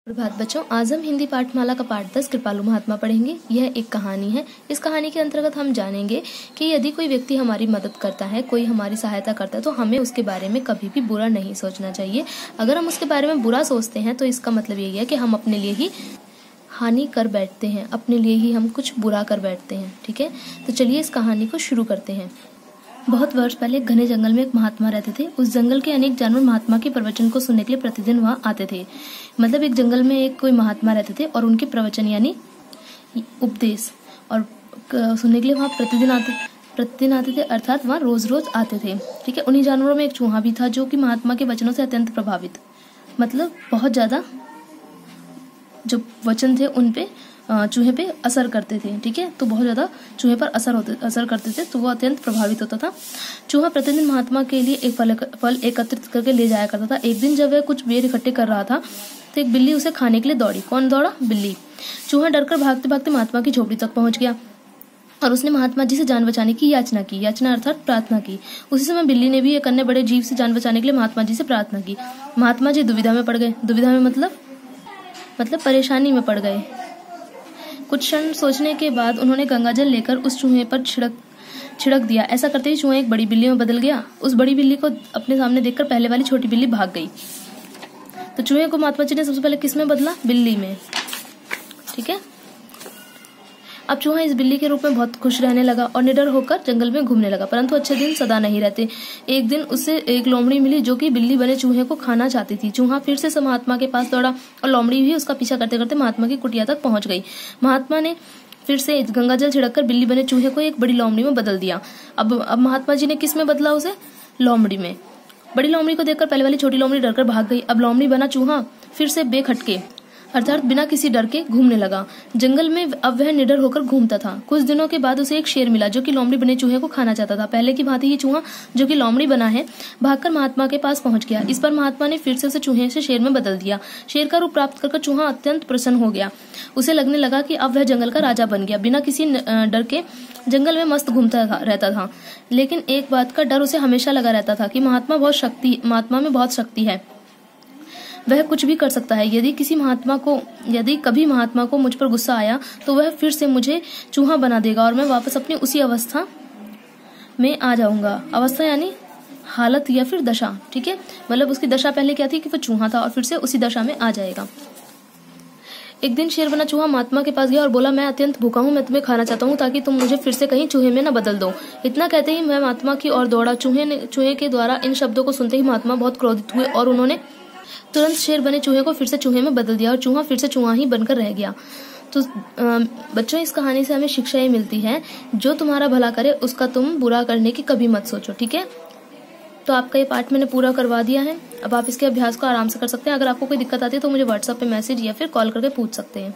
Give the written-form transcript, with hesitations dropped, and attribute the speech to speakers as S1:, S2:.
S1: प्रभात बच्चों, आज हम हिंदी पाठमाला का पाठ 10 कृपालु महात्मा पढ़ेंगे। यह एक कहानी है। इस कहानी के अंतर्गत हम जानेंगे कि यदि कोई व्यक्ति हमारी मदद करता है, कोई हमारी सहायता करता है, तो हमें उसके बारे में कभी भी बुरा नहीं सोचना चाहिए। अगर हम उसके बारे में बुरा सोचते हैं तो इसका मतलब यही है कि हम अपने लिए ही हानि कर बैठते हैं, अपने लिए ही हम कुछ बुरा कर बैठते हैं। ठीक है, तो चलिए इस कहानी को शुरू करते हैं। बहुत वर्ष पहले घने जंगल में एक महात्मा रहते थे। उस जंगल के अनेक जानवर महात्मा के प्रवचन को सुनने के लिए प्रतिदिन वहां आते थे। मतलब एक जंगल में एक कोई महात्मा रहते थे और उनके प्रवचन यानी उपदेश और सुनने के लिए वहां प्रतिदिन आते थे, अर्थात वहां रोज रोज आते थे। ठीक है, उन्हीं जानवरों में एक चूहा भी था जो कि महात्मा के वचनों से अत्यंत प्रभावित, मतलब बहुत ज्यादा जो वचन थे उन पे चूहे पे असर करते थे। ठीक है, तो बहुत ज्यादा चूहे पर असर करते थे, तो वो अत्यंत प्रभावित होता था। चूहा प्रतिदिन महात्मा के लिए एक फल एकत्रित करके ले जाया करता था। एक दिन जब वह कुछ बेर इकट्ठे कर रहा था तो एक बिल्ली उसे खाने के लिए दौड़ी। कौन दौड़ा? बिल्ली। चूहा डरकर भागते भागते महात्मा की झोपड़ी तक पहुंच गया और उसने महात्मा जी से जान बचाने की याचना की। याचना अर्थात प्रार्थना की। उसी समय बिल्ली ने भी एक अन्य बड़े जीव से जान बचाने के लिए महात्मा जी से प्रार्थना की। महात्मा जी दुविधा में पड़ गए। दुविधा में मतलब परेशानी में पड़ गए। कुछ क्षण सोचने के बाद उन्होंने गंगाजल लेकर उस चूहे पर छिड़क दिया। ऐसा करते ही चूहा एक बड़ी बिल्ली में बदल गया। उस बड़ी बिल्ली को अपने सामने देखकर पहले वाली छोटी बिल्ली भाग गई। तो चूहे को महात्मा जी ने सबसे पहले किस में बदला? बिल्ली में। ठीक है, अब चूहा इस बिल्ली के रूप में बहुत खुश रहने लगा और निडर होकर जंगल में घूमने लगा। परंतु अच्छे दिन सदा नहीं रहते। एक दिन उसे एक लोमड़ी मिली जो कि बिल्ली बने चूहे को खाना चाहती थी। चूहा फिर से महात्मा के पास दौड़ा और लोमड़ी भी उसका पीछा करते करते महात्मा की कुटिया तक पहुंच गई। महात्मा ने फिर से गंगाजल छिड़ककर बिल्ली बने चूहे को एक बड़ी लोमड़ी में बदल दिया। अब महात्मा जी ने किस में बदला उसे? लोमड़ी में। बड़ी लोमड़ी को देखकर पहले वाली छोटी लोमड़ी डरकर भाग गई। अब लोमड़ी बना चूहा फिर से बेखटके अर्थात बिना किसी डर के घूमने लगा। जंगल में अब वह निडर होकर घूमता था। कुछ दिनों के बाद उसे एक शेर मिला जो कि लोमड़ी बने चूहे को खाना चाहता था। पहले की भांति ही चूहा जो कि लोमड़ी बना है भागकर महात्मा के पास पहुंच गया। इस पर महात्मा ने फिर से उसे चूहे से शेर में बदल दिया। शेर का रूप प्राप्त कर चूहा अत्यंत प्रसन्न हो गया। उसे लगने लगा कि अब वह जंगल का राजा बन गया। बिना किसी डर के जंगल में मस्त घूमता रहता था। लेकिन एक बात का डर उसे हमेशा लगा रहता था कि महात्मा में बहुत शक्ति है, वह कुछ भी कर सकता है। यदि कभी महात्मा को मुझ पर गुस्सा आया तो वह फिर से मुझे चूहा बना देगा और मैं वापस अपनी उसी अवस्था में आ जाऊंगा। अवस्था यानी हालत या फिर दशा। ठीक है, मतलब उसकी दशा पहले क्या थी कि वह चूहा था और फिर से उसी दशा में आ जाएगा। एक दिन शेर बना चूहा महात्मा के पास गया और बोला, मैं अत्यंत भूखा हूँ, मैं तुम्हें खाना चाहता हूँ ताकि तुम मुझे फिर से कहीं चूहे में न बदल दो। इतना कहते ही मैं महात्मा की ओर दौड़ा। चूहे के द्वारा इन शब्दों को सुनते ही महात्मा बहुत क्रोधित हुए और उन्होंने तुरंत शेर बने चूहे को फिर से चूहे में बदल दिया और चूहा फिर से चूहा ही बनकर रह गया। तो बच्चों, इस कहानी से हमें शिक्षा ये मिलती है, जो तुम्हारा भला करे उसका तुम बुरा करने की कभी मत सोचो। ठीक है, तो आपका ये पाठ मैंने पूरा करवा दिया है। अब आप इसके अभ्यास को आराम से कर सकते हैं। अगर आपको कोई दिक्कत आती है तो मुझे व्हाट्सएप पे मैसेज या फिर कॉल करके पूछ सकते हैं।